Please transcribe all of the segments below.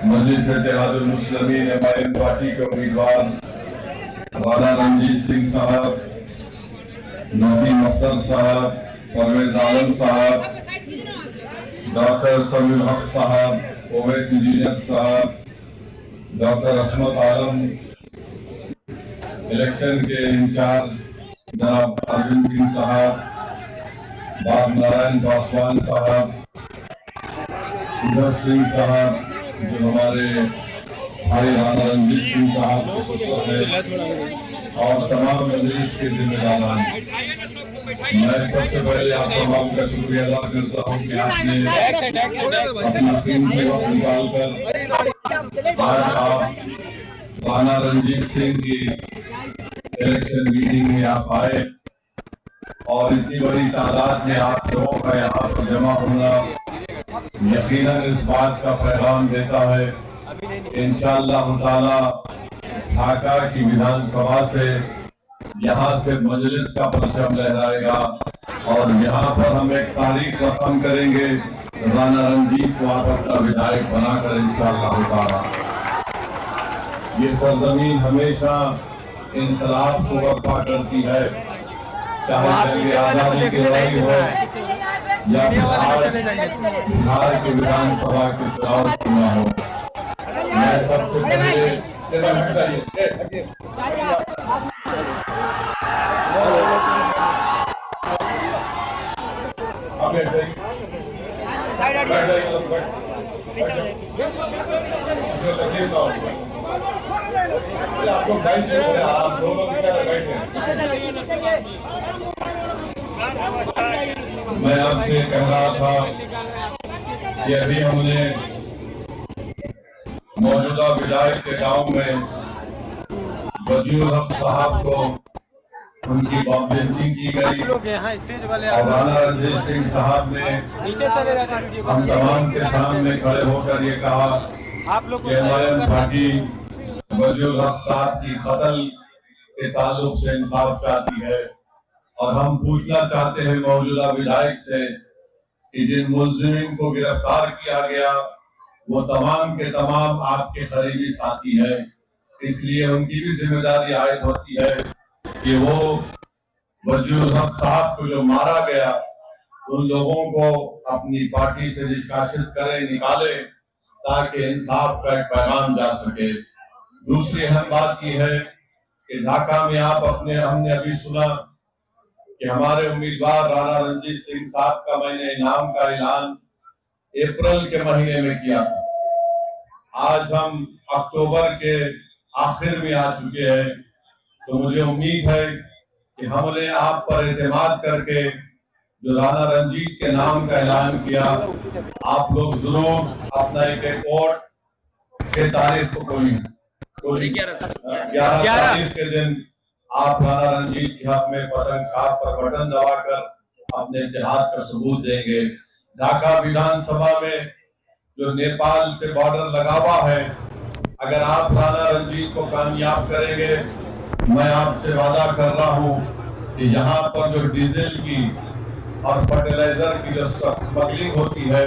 मजलिस Ittehadul Muslimeen MIM party के उम्मीदवार राणा रणजीत सिंह साहब, नसीम अख्तर साहब, परवेज आलम साहब, डॉक्टर समीर हक साहब, ओवैस इंजीनियर साहब, डॉक्टर असमत आलम, इलेक्शन के इंचार्ज जनाब अरविंद सिंह साहब, बाब नारायण पासवान साहब, सिंह साहब, जो हमारे भाई राणा रणजीत सिंह साहब के पुत्र हैं, और तमाम मजलिस के जिम्मेदार। मैं सबसे पहले आप तमाम का शुक्रिया अदा करता हूँ कि आपने अपना कीमती वक्त निकालकर आज आप राणा रणजीत सिंह की इलेक्शन मीटिंग में आप आए और इतनी बड़ी तादाद में आप लोगों का यहाँ पर जमा होना यकीनन इस बात का पैगाम देता है इंशाअल्लाह ताला ढाका की विधानसभा से यहाँ से मजलिस का परचम लहराएगा और यहाँ पर हम एक तारीख रकम करेंगे राणा रणजीत को आप अपना विधायक बनाकर इंशाअल्लाह ताला। ये सरजमीन हमेशा इंकलाब को बर्पा करती है, चाहे जंग आजादी की लड़ाई हो या बिहार के विधानसभा के चुनाव चुना हो। मैं सबसे पहले आप लोग मैं आपसे कह रहा था कि अभी हमने मौजूदा विधायक के गांव में वजीर हक साहब को उनकी बेंचिंग की गई और राणा रणजीत सिंह साहब ने हम तमाम के सामने खड़े होकर ये कहा कि एमआईएम पार्टी वजीर हक साहब की कत्ल के ताल्लुक से इंसाफ चाहती है और हम पूछना चाहते हैं मौजूदा विधायक से कि जिन मुलजिम को गिरफ्तार किया गया वो तमाम के तमाम आपके करीबी साथी हैं, इसलिए उनकी भी जिम्मेदारी आयद होती है कि वो वजीर हक साहब को जो मारा गया उन लोगों को अपनी पार्टी से निष्कासित करें, निकाले ताकि इंसाफ का एक पैगाम जा सके। दूसरी अहम बात यह है कि ढाका में हमने अभी सुना कि हमारे उम्मीदवार राणा रणजीत सिंह साहब का मैंने इनाम का ऐलान अप्रैल के महीने में किया था। आज हम अक्टूबर के आखिर में आ चुके हैं, तो मुझे उम्मीद है कि हमने आप पर एतमाद करके जो राणा रणजीत के नाम का ऐलान किया, आप लोग जरूर अपना एक वोट 6 तारीख को 11 तारीख के दिन आप राणा रणजीत के हक में पतंग छाप पर बटन दबाकर अपने इत्तेहाद का सबूत देंगे। ढाका विधानसभा में जो नेपाल से बॉर्डर लगा हुआ है, अगर आप राणा रणजीत को कामयाब करेंगे, मैं आपसे वादा कर रहा हूं कि यहाँ पर जो डीजल की और फर्टिलाइजर की जो स्मगलिंग होती है,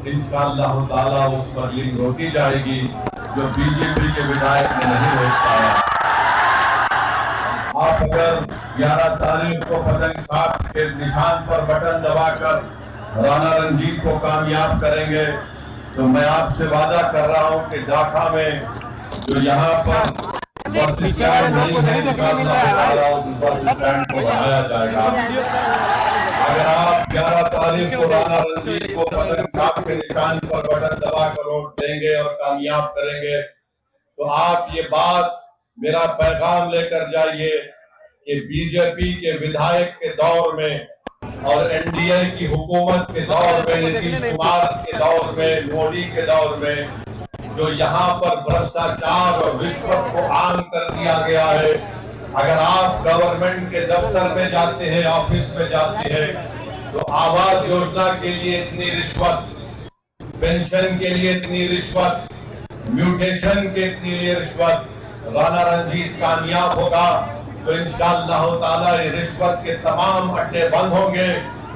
इंशाअल्लाह ताला वो स्मगलिंग रोकी जाएगी जो बीजेपी के विधायक ने नहीं रोक पाया। आप अगर 11 तारीख को पतंग छाप के निशान पर बटन दबाकर राणा रणजीत को कामयाब करेंगे, तो मैं आपसे वादा कर रहा हूं कि ढाका में जो यहाँ पर बस स्टैंड नहीं है, इंशाअल्लाह उस बस स्टैंड को बनाया जाएगा। अगर आप 11 तारीख को राणा रणजीत को पतंग छाप के निशान पर बटन दबाकर वोट देंगे और कामयाब करेंगे, तो आप ये बात मेरा पैगाम लेकर जाइए कि बीजेपी के विधायक के दौर में और एनडीए की हुकूमत के दौर में, नीतीश कुमार के दौर में, मोदी के दौर में जो यहाँ पर भ्रष्टाचार और रिश्वत को आम कर दिया गया है, अगर आप गवर्नमेंट के दफ्तर में जाते हैं, ऑफिस में जाते हैं, तो आवास योजना के लिए इतनी रिश्वत, पेंशन के लिए इतनी रिश्वत, म्यूटेशन के लिए रिश्वत, राणा रणजीत कामयाब होगा तो इंशाअल्लाह ताला ये रिश्वत के तमाम अड्डे बंद होंगे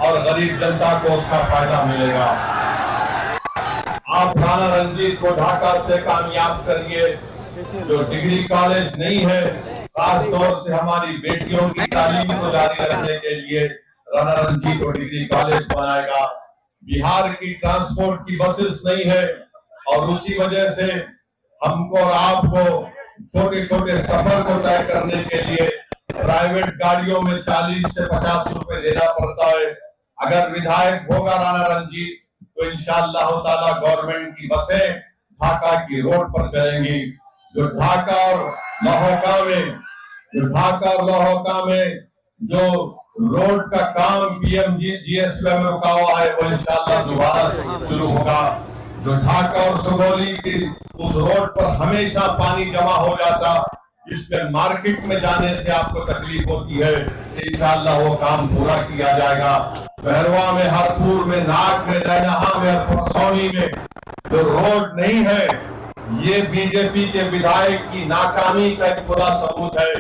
और गरीब जनता को उसका फायदा मिलेगा। आप राणा रंजीत को ढाका से कामयाब करिए। जो डिग्री कॉलेज नहीं है, खास तौर से हमारी बेटियों की तालीम को जारी रखने के लिए राणा रंजीत को डिग्री कॉलेज बनाएगा। बिहार की ट्रांसपोर्ट की बसेस नहीं है और उसी वजह से हमको और आपको छोटे छोटे सफर को तय करने के लिए प्राइवेट गाड़ियों में 40 से 50 रुपए देना पड़ता है। अगर विधायक होगा राणा रंजीत तो इंशाअल्लाह ताला गवर्नमेंट की बसें ढाका की रोड पर चलेंगी। जो ढाका और लोहका में जो रोड का काम पीएमजीएसवाई में रुका हुआ है वो इंशाअल्लाह दोबारा शुरू होगा। जो ढाका और सुगौली की उस रोड पर हमेशा पानी जमा हो जाता, जिसमें मार्केट में जाने से आपको तकलीफ होती है, इंशाअल्लाह वो काम पूरा किया जाएगा। बहरवा में, हरपुर में, नाग में, दैनहा में और परसौनी में जो रोड नहीं है, ये बीजेपी के विधायक की नाकामी का एक पूरा सबूत है।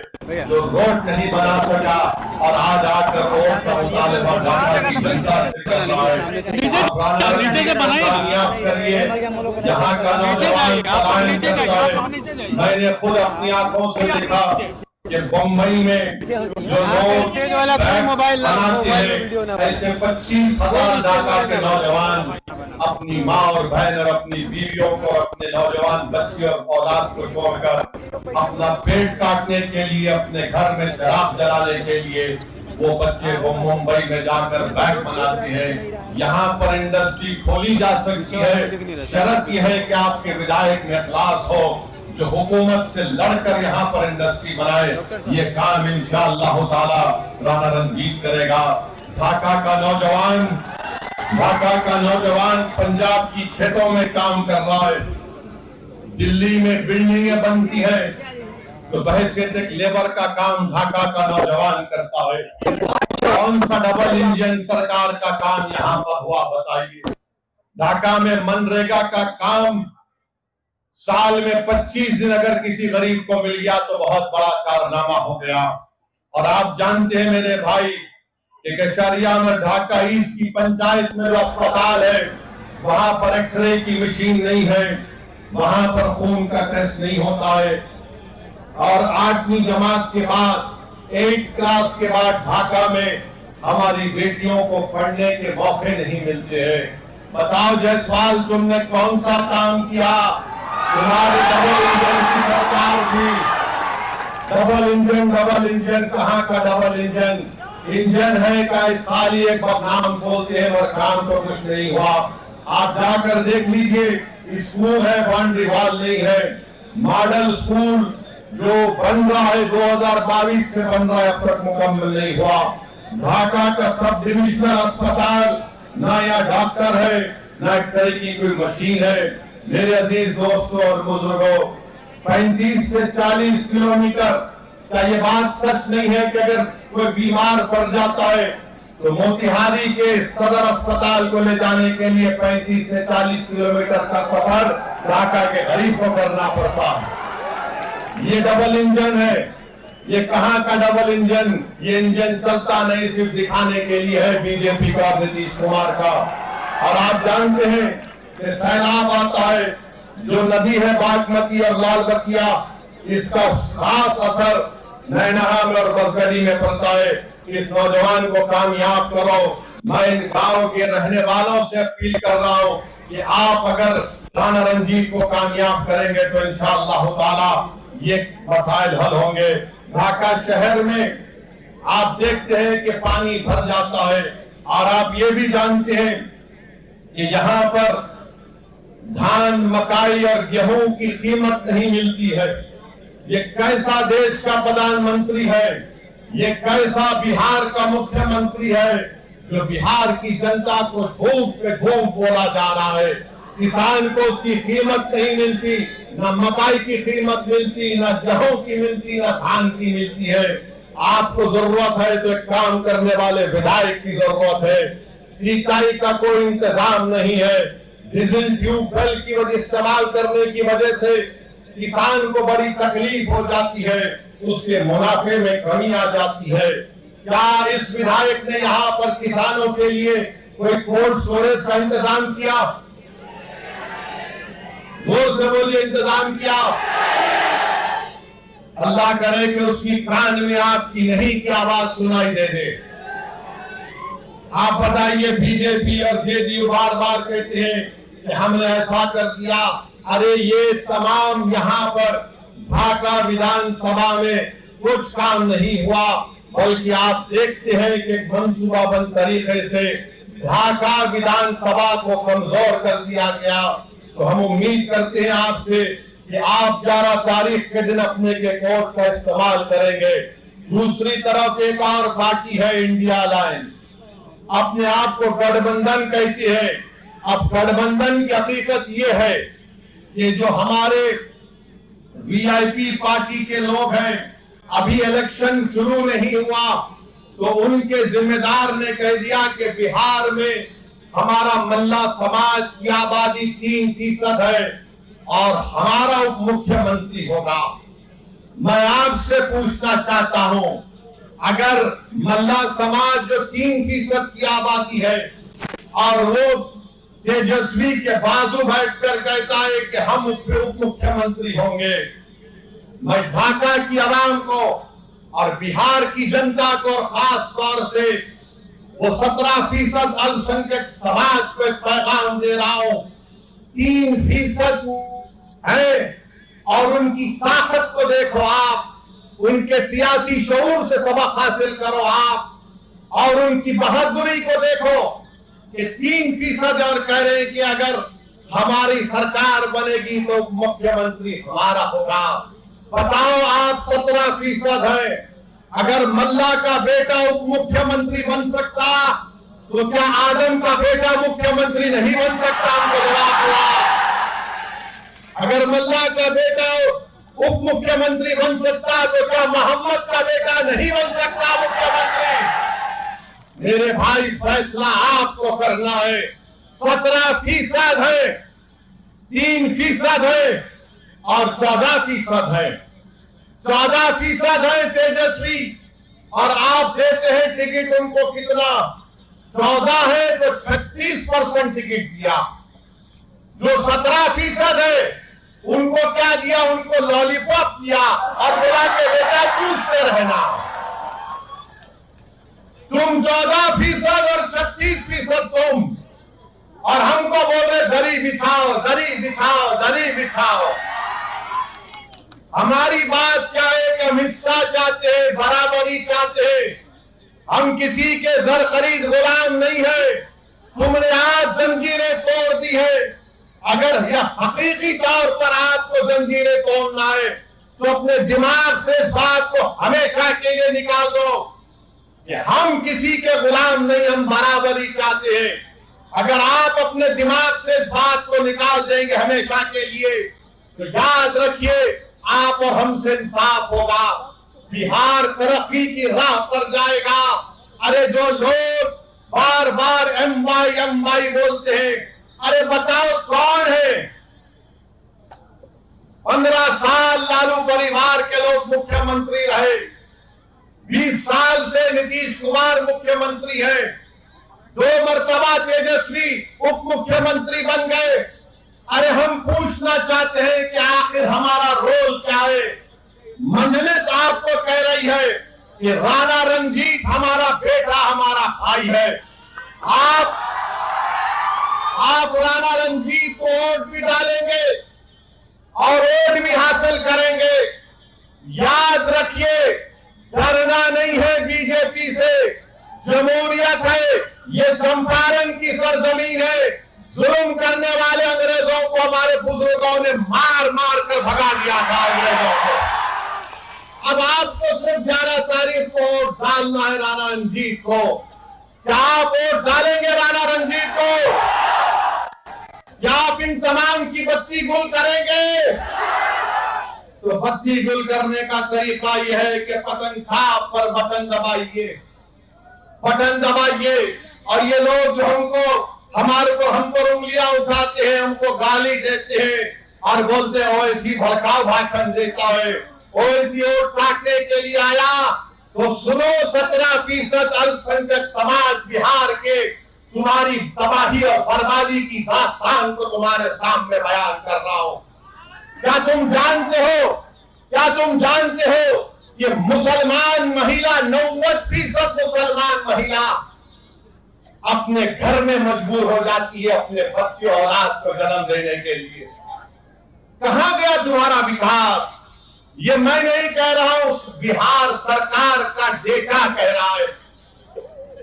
जो रोड नहीं बना सका और आज आकर रोड का मुतालबा ढाका की जनता से कर रहा है। कामयाब करिए, यहाँ का नौजवान पलायन करता है। मैंने खुद अपनी आंखों से देखा कि बम्बई में जो लोग बनाते हैं, ऐसे 25,000 ढाका के नौजवान अपनी माँ और बहन और अपनी बीवियों को, अपने नौजवान बच्चे और औलाद को छोड़कर अपना पेट काटने के लिए, अपने घर में शराब जलाने के लिए वो बच्चे वो मुंबई में जाकर बैंक बनाते हैं। यहाँ पर इंडस्ट्री खोली जा सकती है, शर्त यह है कि आपके विधायक में इखलास हो, जो हुकूमत से लड़कर यहाँ पर इंडस्ट्री बनाए। ये काम इंशाअल्लाह ताला राणा रंजीत करेगा। ढाका का नौजवान पंजाब की खेतों में काम कर रहा है, दिल्ली में बिल्डिंगें बनती है, तो बहैसियत एक लेबर का काम ढाका का नौजवान करता है। कौन सा डबल इंजन सरकार का काम यहाँ पर हुआ बताइए। ढाका में मनरेगा का काम साल में 25 दिन अगर किसी गरीब को मिल गया तो बहुत बड़ा कारनामा हो गया। और आप जानते हैं मेरे भाई कि केशरिया में ढाका ईस्ट की पंचायत में जो अस्पताल है, वहां पर एक्सरे की मशीन नहीं है, वहां पर खून का टेस्ट नहीं होता है। और 8वीं जमात के बाद 8 क्लास के बाद ढाका में हमारी बेटियों को पढ़ने के मौके नहीं मिलते हैं। बताओ जायसवाल, तुमने कौन सा काम किया? तुम्हारी डबल इंजन की सरकार थी। डबल इंजन कहाँ का डबल इंजन? इंजन है का खाली एक बदनाम बोलते हैं और काम तो कुछ नहीं हुआ। आप जाकर देख लीजिए, स्कूल है, बाउंड्री वॉल नहीं है। मॉडल स्कूल जो बन रहा है 2022 से बन रहा है, अब तक मुकम्मल नहीं हुआ। ढाका का सब डिविजनल अस्पताल ना या डॉक्टर है, ना एक्सरे की कोई मशीन है। मेरे अजीज दोस्तों और बुजुर्गों, 35 से 40 किलोमीटर, क्या ये बात सच नहीं है कि अगर कोई बीमार पड़ जाता है तो मोतिहारी के सदर अस्पताल को ले जाने के लिए 35 से 40 किलोमीटर का सफर ढाका के गरीब को करना पड़ता है। ये डबल इंजन है। ये कहाँ का डबल इंजन? ये इंजन चलता नहीं, सिर्फ दिखाने के लिए है बीजेपी का, नीतीश कुमार का। और आप जानते हैं कि सैलाब आता है, जो नदी है बागमती और लाल बकिया, इसका खास असर नैनहा में और बसगढ़ी में पड़ता है। इस नौजवान को कामयाब करो। मैं इन गांव के रहने वालों से अपील कर रहा हूं कि आप अगर राणा रंजीत को कामयाब करेंगे तो इंशाअल्लाह ताला ये मसाइल हल होंगे। ढाका शहर में आप देखते हैं कि पानी भर जाता है, और आप ये भी जानते हैं कि यहाँ पर धान, मकाई और गेहूं की कीमत नहीं मिलती है। ये कैसा देश का प्रधानमंत्री है? ये कैसा बिहार का मुख्यमंत्री है जो बिहार की जनता को झूठ पे झूठ बोला जा रहा है? किसान को उसकी कीमत नहीं मिलती, न मकाई की कीमत मिलती, न गेहूं की मिलती, न धान की मिलती है। आपको जरूरत है तो एक काम करने वाले विधायक की जरूरत है। सिंचाई का कोई इंतजाम नहीं है। डीजल ट्यूबवेल की वजह इस्तेमाल करने की वजह से किसान को बड़ी तकलीफ हो जाती है, उसके मुनाफे में कमी आ जाती है। क्या इस विधायक ने यहाँ पर किसानों के लिए कोई कोल्ड स्टोरेज का इंतजाम किया? जोर से बोलिए, इंतजाम किया। अल्लाह करे कि उसकी कान में आपकी नहीं की आवाज सुनाई दे दे। आप बताइए, बीजेपी और जेडीयू बार बार कहते हैं कि हमने ऐसा कर दिया। अरे ये तमाम यहाँ पर ढाका विधानसभा में कुछ काम नहीं हुआ, बल्कि आप देखते हैं कि मंसूबाबंद तरीके से ढाका विधानसभा को कमजोर कर दिया गया। तो हम उम्मीद करते हैं आपसे कि आप 11 तारीख के दिन अपने के कोर्ट का इस्तेमाल करेंगे। दूसरी तरफ एक और पार्टी है इंडिया अलायंस, अपने आप को गठबंधन कहती है। अब गठबंधन की हकीकत ये है कि जो हमारे वीआईपी पार्टी के लोग हैं, अभी इलेक्शन शुरू नहीं हुआ तो उनके जिम्मेदार ने कह दिया कि बिहार में हमारा मल्ला समाज की आबादी 3% है और हमारा उप मुख्यमंत्री होगा। मैं आपसे पूछना चाहता हूं, अगर मल्ला समाज जो 3% की आबादी है और वो तेजस्वी के बाजू बैठकर कहता है कि हम उप मुख्यमंत्री होंगे, मैं ढाका की आवाम को और बिहार की जनता को और खास तौर से वो 17% अल्पसंख्यक समाज को एक पैगाम दे रहा हूं। 3% है और उनकी ताकत को देखो आप, उनके सियासी शऊर से सबक हासिल करो आप, और उनकी बहादुरी को देखो कि 3% और कह रहे हैं कि अगर हमारी सरकार बनेगी तो मुख्यमंत्री हमारा होगा। बताओ आप, 17% है। अगर मल्ला का बेटा उप मुख्यमंत्री बन सकता तो क्या आदम का बेटा मुख्यमंत्री नहीं बन सकता? हमको जवाब दो। अगर मल्ला का बेटा उप मुख्यमंत्री बन सकता तो क्या मोहम्मद का बेटा नहीं बन सकता मुख्यमंत्री? मेरे भाई, फैसला आपको करना है। 17% है, 3% है और 14% है। 14% है तेजस्वी और आप देते हैं टिकट उनको कितना? 14 है तो 36% टिकट दिया। जो 17% है उनको क्या दिया? उनको लॉलीपॉप दिया और बोला के बेटा चूसते रहना। तुम 14% और 36% तुम, और हमको बोल रहे दरी बिछाओ, दरी बिछाओ, दरी बिछाओ। हमारी बात क्या है कि हम हिस्सा चाहते हैं, बराबरी चाहते हैं। हम किसी के जर खरीद गुलाम नहीं है। तुमने आज जंजीरें तोड़ दी है। अगर यह हकीकी तौर पर आपको जंजीरें तोड़ना है तो अपने दिमाग से इस बात को हमेशा के लिए निकाल दो कि हम किसी के गुलाम नहीं, हम बराबरी चाहते हैं। अगर आप अपने दिमाग से इस बात को निकाल देंगे हमेशा के लिए तो याद रखिए, आप और हमसे इंसाफ होगा। बिहार तरक्की की राह पर जाएगा। अरे जो लोग बार बार एमवाई बोलते हैं, अरे बताओ कौन है? 15 साल लालू परिवार के लोग मुख्यमंत्री रहे, 20 साल से नीतीश कुमार मुख्यमंत्री है, 2 मर्तबा तेजस्वी उप मुख्यमंत्री बन गए। अरे हम पूछना चाहते हैं कि आखिर हमारा रोल क्या है? मजलिस आपको कह रही है कि राणा रंजीत हमारा बेटा, हमारा भाई है। आप राणा रंजीत को वोट भी डालेंगे और वोट भी हासिल करेंगे। याद रखिए, डरना नहीं है बीजेपी से। जमहूरियत है, ये चंपारण की सरजमीन है। जुल्म करने वाले अंग्रेजों को हमारे बुजुर्गों ने मार मार कर भगा दिया था अंग्रेजों को। अब आपको सिर्फ 11 तारीख को वोट डालना है राणा रंजीत को। क्या आप वोट डालेंगे राणा रंजीत को? क्या आप इन तमाम की बत्ती गुल करेंगे? तो बत्ती गुल करने का तरीका यह है कि पतंग छाप पर बटन दबाइए, बटन दबाइए। और ये लोग जो हम पर उंगलियां उठाते हैं, हमको गाली देते हैं और बोलते हैं ओवैसी भड़काऊ भाषण देता है, ओवैसी वोट काटने के लिए आया। तो सुनो, 17% अल्पसंख्यक समाज बिहार के तुम्हारी तबाही और बर्बादी की दास्तान को तुम्हारे सामने बयान कर रहा हूं। क्या तुम जानते हो ये मुसलमान महिला 90% मुसलमान महिला अपने घर में मजबूर हो जाती है अपने बच्चे औलाद को जन्म देने के लिए। कहां गया तुम्हारा विकास? ये मैं नहीं कह रहा हूं, बिहार सरकार का डेटा कह रहा है।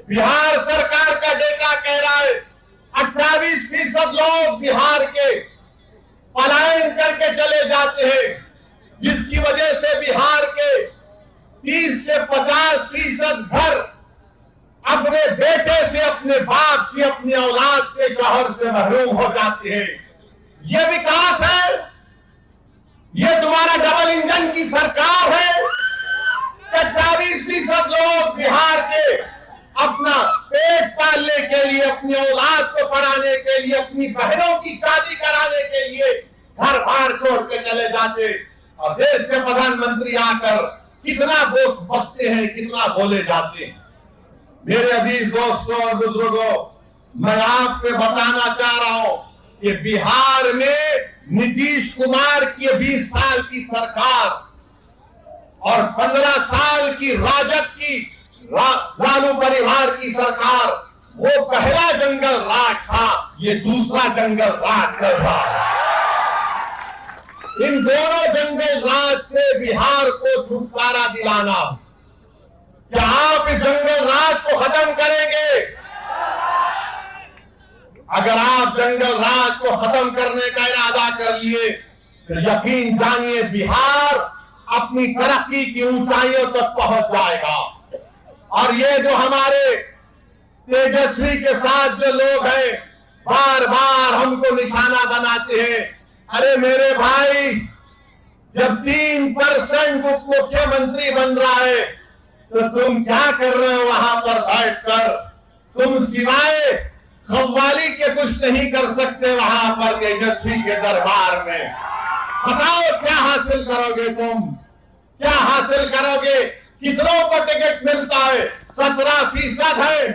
बिहार सरकार का डेटा कह रहा है 28% लोग बिहार के पलायन करके चले जाते हैं, जिसकी वजह से बिहार के 30 से 50% घर अपने बेटे से, अपने बाप से, अपनी औलाद से, शोहर से महरूम हो जाते हैं। यह विकास है? यह तुम्हारा डबल इंजन की सरकार है? 28% लोग बिहार के अपना पेट पालने के लिए, अपनी औलाद को पढ़ाने के लिए, अपनी बहनों की शादी कराने के लिए घर बार छोड़ के चले जाते, और देश के प्रधानमंत्री आकर कितना बकते हैं, कितना बोले जाते हैं। मेरे अजीज दोस्तों और बुजुर्गों, मैं आपको बताना चाह रहा हूं कि बिहार में नीतीश कुमार की 20 साल की सरकार और 15 साल की राजद की लालू परिवार की सरकार, वो पहला जंगल राज था, ये दूसरा जंगल राज चल रहा है। इन दोनों जंगल राज से बिहार को छुटकारा दिलाना। क्या आप इस जंगल राज को खत्म करेंगे? अगर आप जंगल राज को खत्म करने का इरादा कर लिए तो यकीन जानिए बिहार अपनी तरक्की की ऊंचाइयों तक पहुंच जाएगा। और ये जो हमारे तेजस्वी के साथ जो लोग हैं, बार बार हमको निशाना बनाते हैं। अरे मेरे भाई, जब 3% उप मुख्यमंत्री बन रहा है तो तुम क्या कर रहे हो वहां पर बैठकर? तुम सिवाय खव्वाली के कुछ नहीं कर सकते वहां पर तेजस्वी के दरबार में। बताओ क्या हासिल करोगे तुम? क्या हासिल करोगे? कितनों को टिकट मिलता है? 17% है।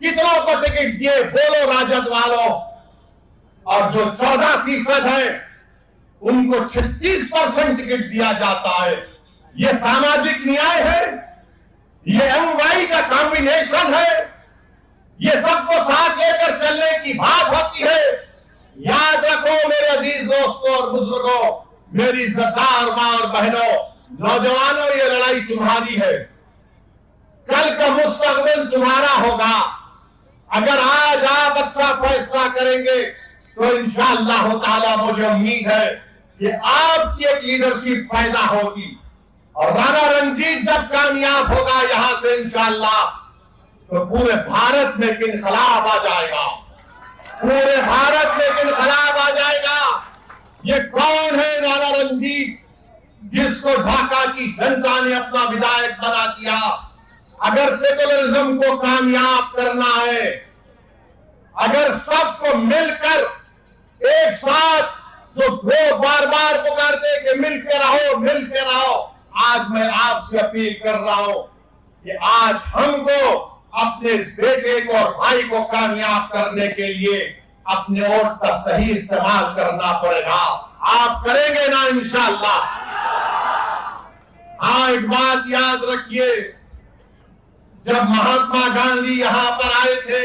कितनों को टिकट दिए बोलो राजद वालों? और जो 14% है उनको 36% टिकट दिया जाता है। ये सामाजिक न्याय है? ये एमवाई का कॉम्बिनेशन है? ये सबको साथ लेकर चलने की बात होती है? याद रखो मेरे अजीज दोस्तों और बुजुर्गों, मेरी इज्जतदार मां और बहनों, नौजवानों, ये लड़ाई तुम्हारी है। कल का मुस्तकबिल तुम्हारा होगा। अगर आज आप अच्छा फैसला करेंगे तो इंशाअल्लाह ताला मुझे उम्मीद है कि आपकी एक लीडरशिप पैदा होगी। और राणा रंजीत जब कामयाब होगा यहां से इंशाअल्लाह, तो पूरे भारत में एक इनकलाब आ जाएगा। पूरे भारत में एक इनकलाब आ जाएगा। ये कौन है राणा रंजीत, जिसको ढाका की जनता ने अपना विधायक बना दिया? अगर सेकुलरिज्म को कामयाब करना है, अगर सबको मिलकर एक साथ, जो बार बार पुकारते कि मिलके रहो, मिलके रहो, आज मैं आपसे अपील कर रहा हूं कि आज हमको अपने इस बेटे को और भाई को कामयाब करने के लिए अपने वोट का सही इस्तेमाल करना पड़ेगा। आप करेंगे ना इंशाअल्लाह? हाँ, एक बात याद रखिए, जब महात्मा गांधी यहां पर आए थे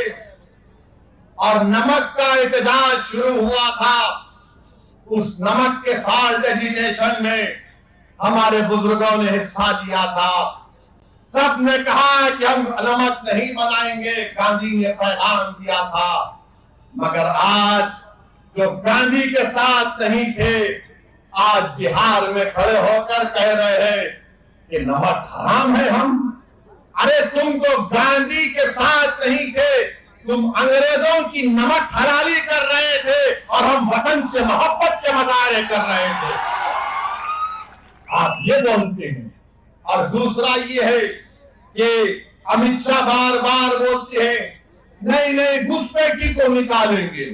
और नमक का एहतजाज शुरू हुआ था, उस नमक के साल्ट एजिटेशन में हमारे बुजुर्गों ने हिस्सा लिया था। सब ने कहा कि हम नमक नहीं बनाएंगे, गांधी ने पैगाम दिया था। मगर आज जो गांधी के साथ नहीं थे, आज बिहार में खड़े होकर कह रहे हैं कि नमक हराम है। हम, अरे तुम तो गांधी के साथ नहीं थे, तुम अंग्रेजों की नमक हलाली कर रहे थे और हम वतन से मोहब्बत के मुजाहरे कर रहे थे। आप ये बोलते हैं। और दूसरा ये है कि अमित शाह बार बार बोलते हैं नहीं नहीं घुसपैठी को निकालेंगे।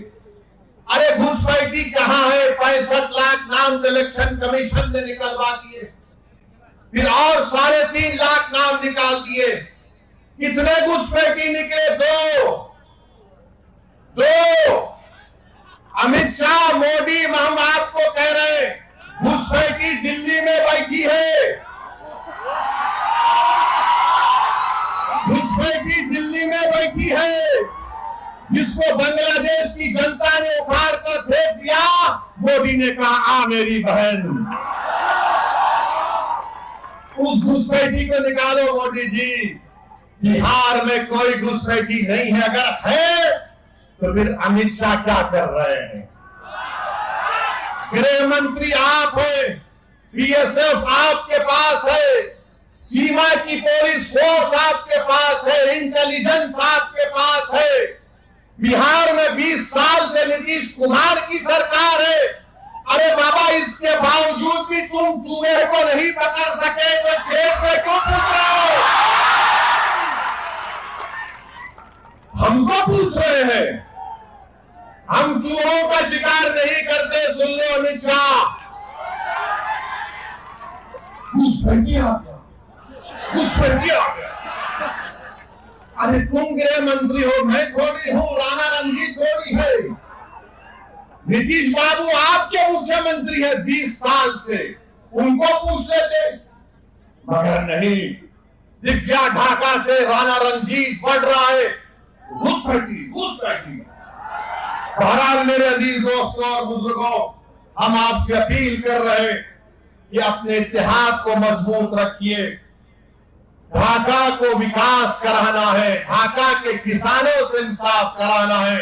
अरे घुसपैठी कहां है? 65 लाख नाम इलेक्शन कमीशन ने निकलवा दिए, फिर और 3.5 लाख नाम निकाल दिए। कितने घुसपैठी निकले? 2। दो, अमित शाह, मोदी, हम आपको कह रहे हैं घुसपैठी दिल्ली में बैठी है, घुसपैठी दिल्ली में बैठी है, जिसको बांग्लादेश की जनता ने उखाड़ कर फेंक दिया। मोदी ने कहा आ मेरी बहन, उस घुसपैठी को निकालो मोदी जी। बिहार में कोई घुसपैठी नहीं है, अगर है तो फिर अमित शाह क्या कर रहे हैं? गृह मंत्री आप हैं, बीएसएफ आपके पास है, सीमा की पुलिस फोर्स आपके पास है, इंटेलिजेंस आपके पास है। बिहार में 20 साल से नीतीश कुमार की सरकार है। अरे बाबा, इसके बावजूद भी तुम चूहे को नहीं पकड़ सके तो शेर से क्यों पूछ रहे हो? हमको पूछ रहे हैं, हम चूहों का शिकार नहीं करते। सुन लो अमित शाह, घुसपैठी आ गया, घुसपैठी आ गया। अरे तुम गृह मंत्री हो, मैं थोड़ी हूं, राणा रणजीत थोड़ी है। नीतीश बाबू आपके मुख्यमंत्री है 20 साल से, उनको पूछ लेते, मगर नहीं। दिख गया ढाका से राणा रणजीत बढ़ रहा है, घुसपैठी, घुसपैठी। बहरहाल मेरे अजीज दोस्तों और बुजुर्गों, हम आपसे अपील कर रहे हैं कि अपने इत्तेहाद को मजबूत रखिए। ढाका को विकास कराना है, ढाका के किसानों से इंसाफ कराना है।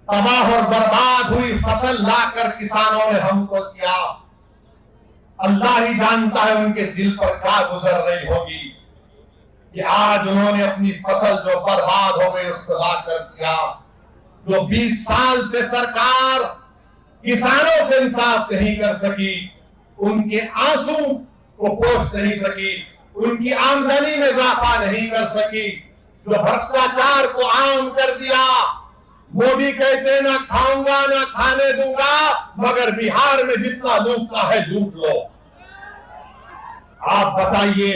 तबाह और बर्बाद हुई फसल लाकर किसानों ने हमको दिया, अल्लाह ही जानता है उनके दिल पर क्या गुजर रही होगी कि आज उन्होंने अपनी फसल जो बर्बाद हो गई उसको लाकर दिया। जो 20 साल से सरकार किसानों से इंसाफ नहीं कर सकी, उनके आंसू को पोष नहीं सकी, उनकी आमदनी में इजाफा नहीं कर सकी, जो भ्रष्टाचार को आम कर दिया। मोदी कहते ना खाऊंगा ना खाने दूंगा, मगर बिहार में जितना लूटना है लूट लो। आप बताइए,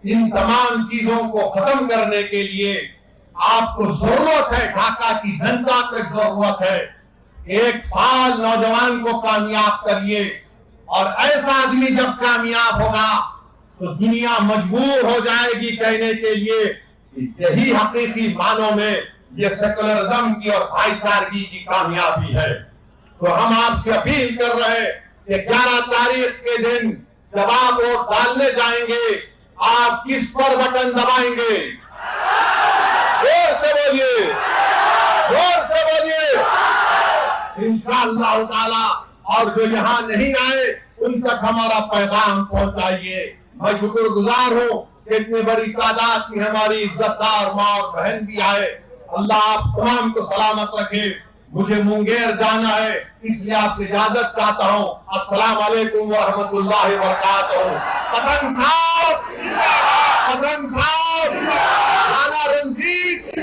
इन तमाम चीजों को खत्म करने के लिए आपको जरूरत है, ढाका की जनता को जरूरत है। एक साल नौजवान को कामयाब करिए, और ऐसा आदमी जब कामयाब होगा तो दुनिया मजबूर हो जाएगी कहने के लिए कि यही हकीकी मानों में ये सेकुलरिज्म की और भाईचारगी की कामयाबी है। तो हम आपसे अपील कर रहे हैं कि 11 तारीख के दिन जब आप वोट डालने जाएंगे, आप किस पर बटन दबाएंगे? जोर से बोलिए, जोर से बोलिए। इंशाअल्लाह ताला, और जो यहाँ नहीं आए उन तक हमारा पैगाम पहुंचाइए। मैं शुक्रगुजार हूँ कि इतनी बड़ी तादाद में हमारी इज्जतदार माँ और बहन भी आए। अल्लाह आप तमाम को सलामत रखे। मुझे मुंगेर जाना है, इसलिए आपसे इजाजत चाहता हूँ। अस्सलाम वालेकुम व रहमतुल्लाहि व बरकातहू। पतंग साहब, पतंग साहब, राणा रणजीत।